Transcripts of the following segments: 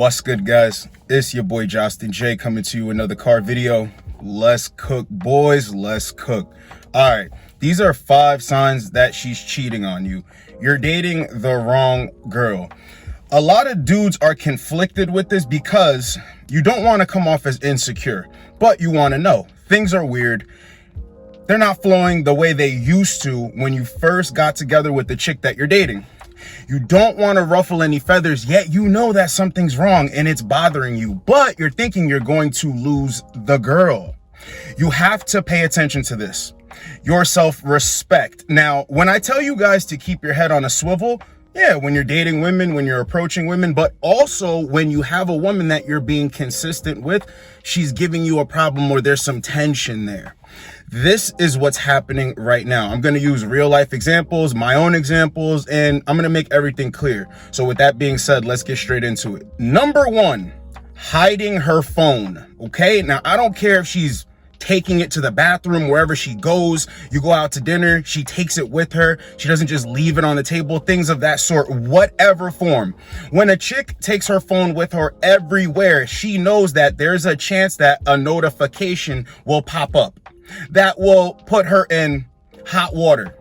What's good, guys? It's your boy Justin J coming to you with another car video. Let's cook, boys. Let's cook. All right, these are 5 signs that she's cheating on you. You're dating the wrong girl. A lot of dudes are conflicted with this because you don't want to come off as insecure, but you want to know things are weird. They're not flowing the way they used to when you first got together with the chick that you're dating. You don't want to ruffle any feathers, yet you know that something's wrong and it's bothering you, but you're thinking you're going to lose the girl. You have to pay attention to this. Your self-respect. Now, when I tell you guys to keep your head on a swivel, yeah, when you're dating women, when you're approaching women, but also when you have a woman that you're being consistent with, she's giving you a problem or there's some tension there. This is what's happening right now. I'm going to use real life examples, my own examples, and I'm going to make everything clear. So with that being said, let's get straight into it. Number 1, hiding her phone. Okay. Now, I don't care if she's taking it to the bathroom, wherever she goes. You go out to dinner, she takes it with her. She doesn't just leave it on the table, things of that sort, whatever form. When a chick takes her phone with her everywhere, she knows that there's a chance that a notification will pop up that will put her in hot water.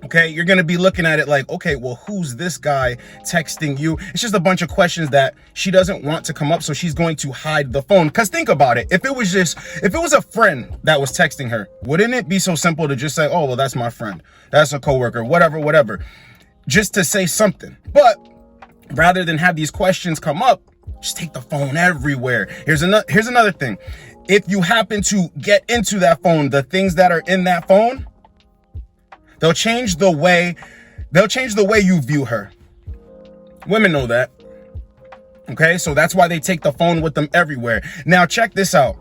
Okay, you're going to be looking at it like, okay, well, who's this guy texting you? It's just a bunch of questions that she doesn't want to come up, so she's going to hide the phone. Because think about it. If it was a friend that was texting her, wouldn't it be so simple to just say, oh, well, that's my friend, that's a coworker, whatever, just to say something? But rather than have these questions come up, just take the phone everywhere. Here's another thing. If you happen to get into that phone, the things that are in that phone, they'll change the way you view her. Women know that. Okay, so that's why they take the phone with them everywhere. Now check this out.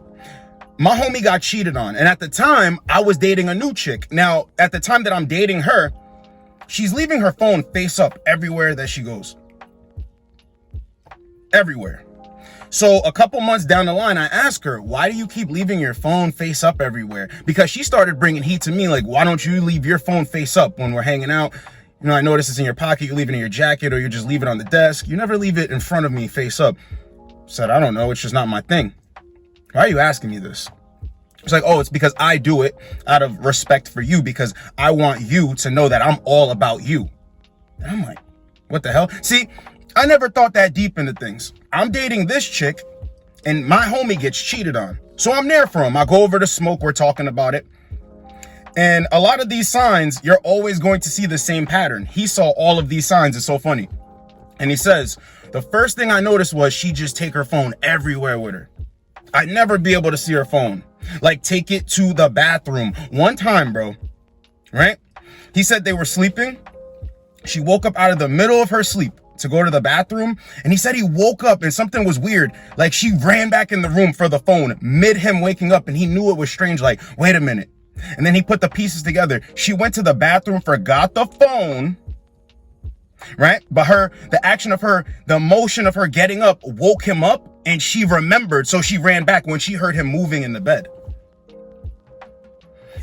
My homie got cheated on, and at the time I was dating a new chick. Now at the time that I'm dating her, she's leaving her phone face up everywhere that she goes. Everywhere. So a couple months down the line, I asked her, why do you keep leaving your phone face up everywhere? Because she started bringing heat to me, like, why don't you leave your phone face up when we're hanging out? You know, I notice it's in your pocket, you leave it in your jacket, or you just leave it on the desk. You never leave it in front of me face up. I said, I don't know, it's just not my thing. Why are you asking me this? It's like, oh, it's because I do it out of respect for you, because I want you to know that I'm all about you. And I'm like, what the hell? See, I never thought that deep into things. I'm dating this chick and my homie gets cheated on. So I'm there for him. I go over to smoke. We're talking about it. And a lot of these signs, you're always going to see the same pattern. He saw all of these signs. It's so funny. And he says, the first thing I noticed was she just take her phone everywhere with her. I'd never be able to see her phone. Like, take it to the bathroom. One time, bro, right? He said they were sleeping. She woke up out of the middle of her sleep to go to the bathroom, and he said he woke up and something was weird. Like, she ran back in the room for the phone mid him waking up, and he knew it was strange. Like, wait a minute. And then he put the pieces together. She went to the bathroom, forgot the phone, right? But the motion of her getting up woke him up, and she remembered, so she ran back when she heard him moving in the bed.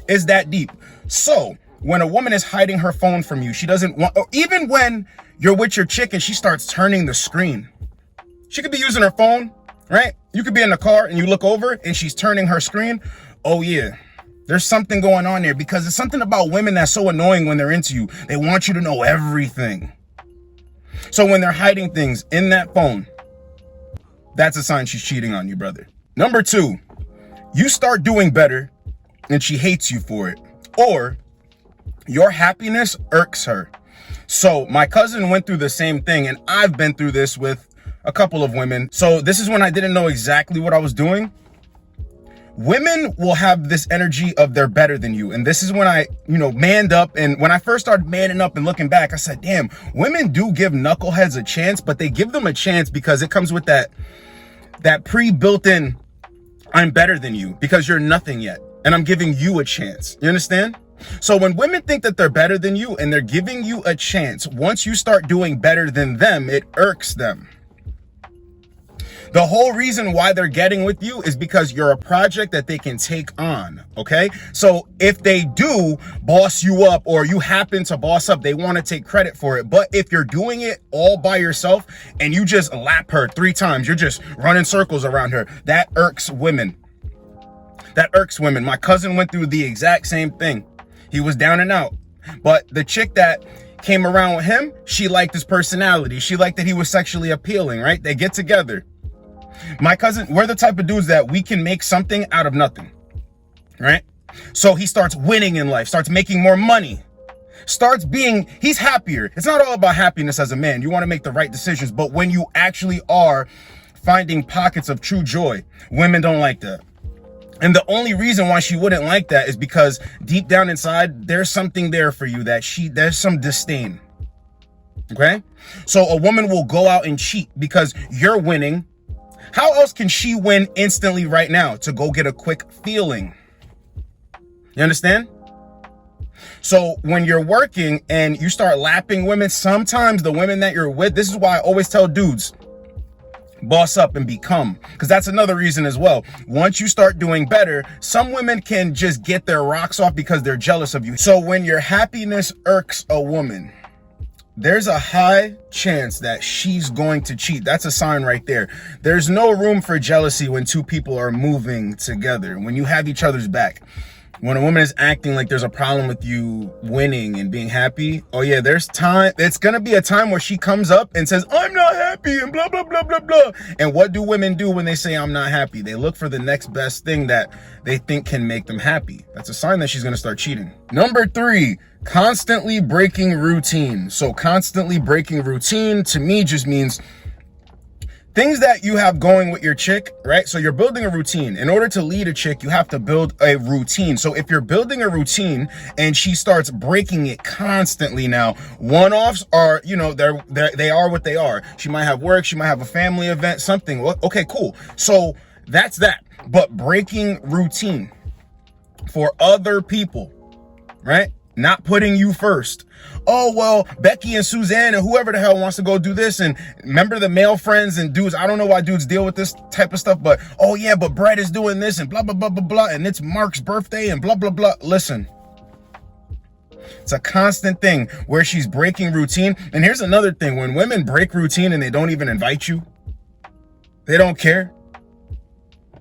It's that deep. So when a woman is hiding her phone from you, she doesn't want, or even when you're with your chick and she starts turning the screen. She could be using her phone, right? You could be in the car and you look over and she's turning her screen. Oh yeah, there's something going on there, because it's something about women that's so annoying when they're into you. They want you to know everything. So when they're hiding things in that phone, that's a sign she's cheating on you, brother. Number 2, you start doing better and she hates you for it, or your happiness irks her. So my cousin went through the same thing, and I've been through this with a couple of women. So this is when I didn't know exactly what I was doing. Women will have this energy of they're better than you. And this is when I, manned up. And when I first started manning up and looking back, I said, damn, women do give knuckleheads a chance, but they give them a chance because it comes with that pre-built in, I'm better than you because you're nothing yet. And I'm giving you a chance. You understand? So when women think that they're better than you and they're giving you a chance, once you start doing better than them, it irks them. The whole reason why they're getting with you is because you're a project that they can take on, okay? So if they do boss you up, or you happen to boss up, they want to take credit for it. But if you're doing it all by yourself and you just lap her 3 times, you're just running circles around her, that irks women. That irks women. My cousin went through the exact same thing. He was down and out. But the chick that came around with him, she liked his personality. She liked that he was sexually appealing, right? They get together. My cousin, we're the type of dudes that we can make something out of nothing, right? So he starts winning in life, starts making more money, he's happier. It's not all about happiness as a man. You want to make the right decisions, but when you actually are finding pockets of true joy, women don't like that. And the only reason why she wouldn't like that is because deep down inside, there's something there for you there's some disdain, okay? So a woman will go out and cheat because you're winning. How else can she win instantly right now? To go get a quick feeling. You understand? So when you're working and you start lapping women, sometimes the women that you're with, this is why I always tell dudes, boss up and become, because that's another reason as well. Once you start doing better, some women can just get their rocks off because they're jealous of you. So when your happiness irks a woman, there's a high chance that she's going to cheat. That's a sign right there. There's no room for jealousy when 2 people are moving together, when you have each other's back. When a woman is acting like there's a problem with you winning and being happy, oh yeah, there's time. It's going to be a time where she comes up and says, I'm not happy and blah, blah, blah, blah, blah. And what do women do when they say I'm not happy? They look for the next best thing that they think can make them happy. That's a sign that she's going to start cheating. Number 3, constantly breaking routine. So constantly breaking routine to me just means things that you have going with your chick, right? So you're building a routine. In order to lead a chick, you have to build a routine. So if you're building a routine and she starts breaking it constantly now, one-offs are, they are what they are. She might have work, she might have a family event, something. Okay, cool. So that's that. But breaking routine for other people, right? Not putting you first. Oh, well, Becky and Suzanne and whoever the hell wants to go do this. And remember the male friends and dudes. I don't know why dudes deal with this type of stuff, but oh yeah, but Brett is doing this and blah, blah, blah, blah, blah. And it's Mark's birthday and blah, blah, blah. Listen, it's a constant thing where she's breaking routine. And here's another thing. When women break routine and they don't even invite you, they don't care.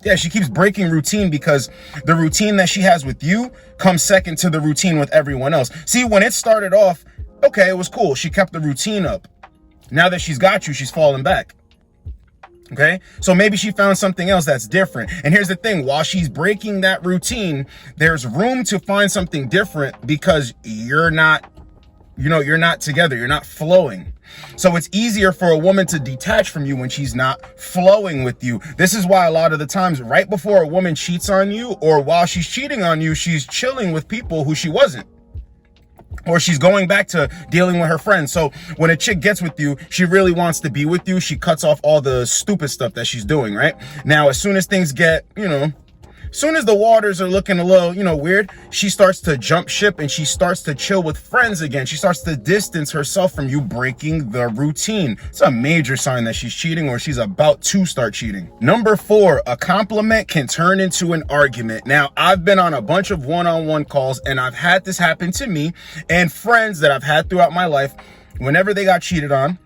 Yeah, she keeps breaking routine because the routine that she has with you comes second to the routine with everyone else. See, when it started off, okay, it was cool. She kept the routine up. Now that she's got you, she's falling back. Okay, so maybe she found something else that's different. And here's the thing, while she's breaking that routine, there's room to find something different because you're not together, you're not flowing. So it's easier for a woman to detach from you when she's not flowing with you. This is why a lot of the times right before a woman cheats on you, or while she's cheating on you, she's chilling with people who she wasn't. Or she's going back to dealing with her friends. So when a chick gets with you, she really wants to be with you. She cuts off all the stupid stuff that she's doing, right? Now, as soon as things get, as soon as the waters are looking a little, weird, she starts to jump ship and she starts to chill with friends again. She starts to distance herself from you, breaking the routine. It's a major sign that she's cheating or she's about to start cheating. Number 4, a compliment can turn into an argument. Now, I've been on a bunch of one-on-one calls and I've had this happen to me and friends that I've had throughout my life. Whenever they got cheated on,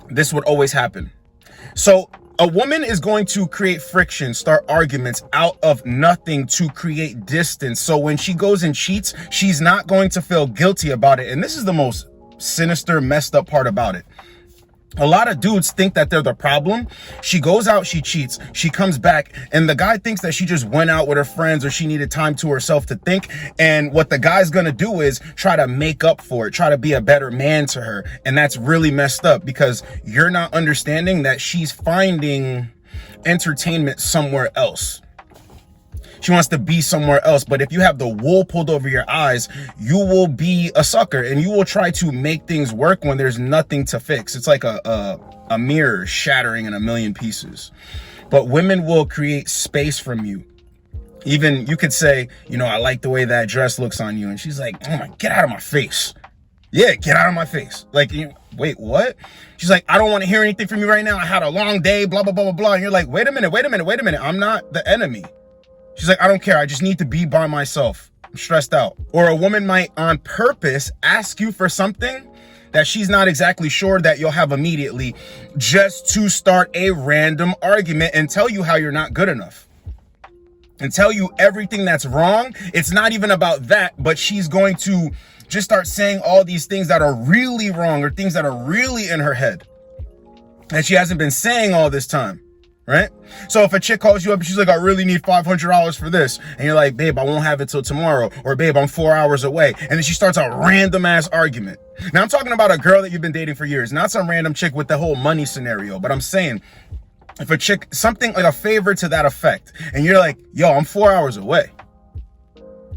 this would always happen. So a woman is going to create friction, start arguments out of nothing to create distance. So when she goes and cheats, she's not going to feel guilty about it. And this is the most sinister, messed up part about it. A lot of dudes think that they're the problem. She goes out, she cheats, she comes back, and the guy thinks that she just went out with her friends or she needed time to herself to think. And what the guy's gonna do is try to make up for it, try to be a better man to her. And that's really messed up because you're not understanding that she's finding entertainment somewhere else. She wants to be somewhere else. But if you have the wool pulled over your eyes, you will be a sucker and you will try to make things work when there's nothing to fix. It's like a mirror shattering in a million pieces. But women will create space from you. Even you could say, I like the way that dress looks on you. And she's like, oh my, get out of my face. Yeah, get out of my face. Like, wait, what? She's like, I don't want to hear anything from you right now. I had a long day, blah, blah, blah, blah, blah. And you're like, wait a minute. I'm not the enemy. She's like, I don't care. I just need to be by myself. I'm stressed out. Or a woman might on purpose ask you for something that she's not exactly sure that you'll have immediately, just to start a random argument and tell you how you're not good enough. And tell you everything that's wrong. It's not even about that, but she's going to just start saying all these things that are really wrong or things that are really in her head that she hasn't been saying all this time, right? So if a chick calls you up and she's like, I really need $500 for this, and you're like, babe, I won't have it till tomorrow, or babe, I'm 4 hours away, and then she starts a random ass argument. Now I'm talking about a girl that you've been dating for years, not some random chick with the whole money scenario, but I'm saying if a chick, something like a favor to that effect, and you're like, yo, I'm 4 hours away.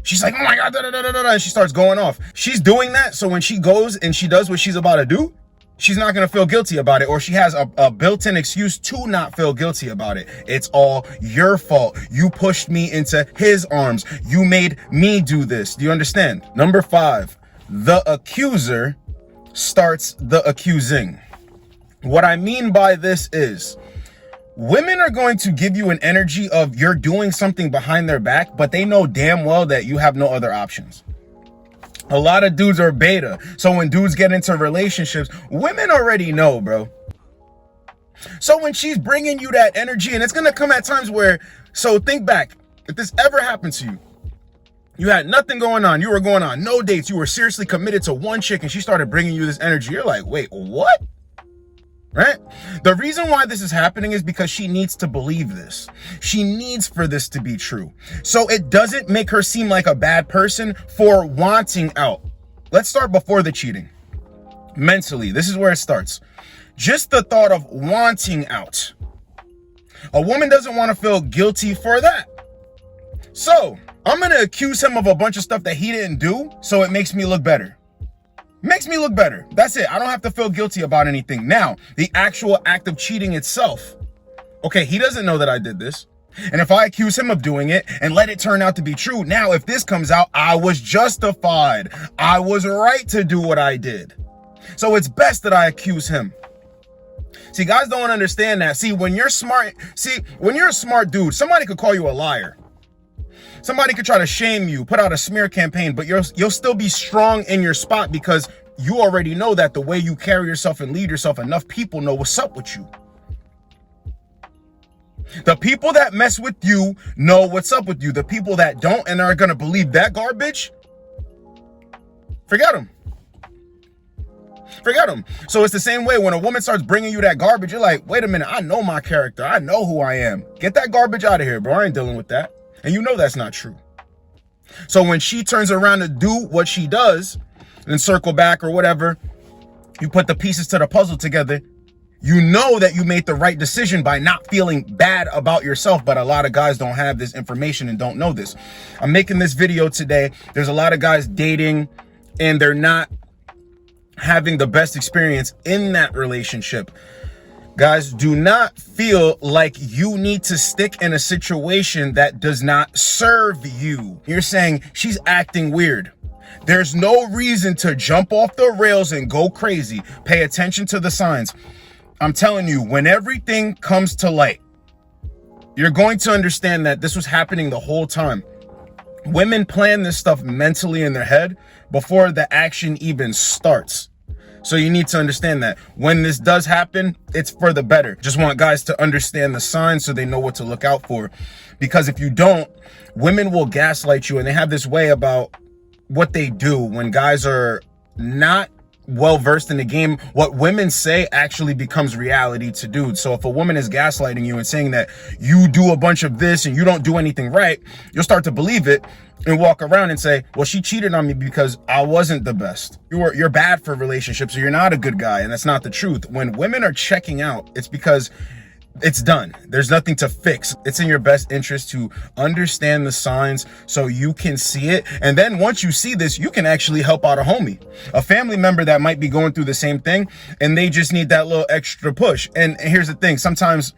She's like, oh my God, da, da, da, da, da, and she starts going off. She's doing that so when she goes and she does what she's about to do, she's not going to feel guilty about it, or she has a built-in excuse to not feel guilty about it. It's all your fault. You pushed me into his arms. You made me do this. Do you understand? Number 5, the accuser starts the accusing. What I mean by this is, women are going to give you an energy of you're doing something behind their back, but they know damn well that you have no other options. A lot of dudes are beta. So when dudes get into relationships, women already know, bro. So when she's bringing you that energy, and it's going to come at times where, so think back, if this ever happened to you, you had nothing going on, you were going on no dates, you were seriously committed to one chick, and she started bringing you this energy. You're like, wait, what? Right? The reason why this is happening is because she needs to believe this. She needs for this to be true. So it doesn't make her seem like a bad person for wanting out. Let's start before the cheating. Mentally, this is where it starts. Just the thought of wanting out. A woman doesn't want to feel guilty for that. So I'm going to accuse him of a bunch of stuff that he didn't do, so it makes me look better. Makes me look better. That's it. I don't have to feel guilty about anything. Now, the actual act of cheating itself. Okay, he doesn't know that I did this. And if I accuse him of doing it and let it turn out to be true, now if this comes out, I was justified. I was right to do what I did. So it's best that I accuse him. See, guys don't understand that. See, when you're smart, when you're a smart dude, somebody could call you a liar. Somebody could try to shame you, put out a smear campaign, but you'll still be strong in your spot because you already know that the way you carry yourself and lead yourself, enough people know what's up with you. The people that mess with you know what's up with you. The people that don't and are going to believe that garbage, forget them. Forget them. So it's the same way when a woman starts bringing you that garbage, you're like, wait a minute, I know my character. I know who I am. Get that garbage out of here, bro. I ain't dealing with that. And you know that's not true. So when she turns around to do what she does and circle back or whatever, you put the pieces to the puzzle together, you know that you made the right decision by not feeling bad about yourself. But a lot of guys don't have this information and don't know this. I'm making this video today. There's a lot of guys dating and they're not having the best experience in that relationship. Guys, do not feel like you need to stick in a situation that does not serve you. You're saying she's acting weird. There's no reason to jump off the rails and go crazy. Pay attention to the signs. I'm telling you, when everything comes to light, you're going to understand that this was happening the whole time. Women plan this stuff mentally in their head before the action even starts. So you need to understand that when this does happen, it's for the better. Just want guys to understand the signs so they know what to look out for. Because if you don't, women will gaslight you, and they have this way about what they do when guys are not well versed in the game. What women say actually becomes reality to dudes. So if a woman is gaslighting you and saying that you do a bunch of this and you don't do anything right, you'll start to believe it and walk around and say, well, she cheated on me because I wasn't the best. You're bad for relationships, or you're not a good guy. And that's not the truth. When women are checking out, it's because it's done. There's nothing to fix. It's in your best interest to understand the signs so you can see it. And then once you see this, you can actually help out a homie, a family member that might be going through the same thing, and they just need that little extra push. And here's the thing. Sometimes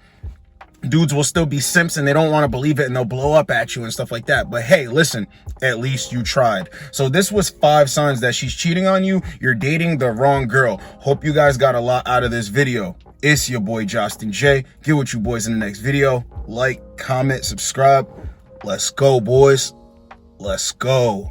dudes will still be simps and they don't want to believe it and they'll blow up at you and stuff like that. But hey, listen, at least you tried. So this was 5 signs that she's cheating on you. You're dating the wrong girl. Hope you guys got a lot out of this video. It's your boy Justin J. Get with you boys in the next video. Like, comment, subscribe. Let's go, boys. Let's go.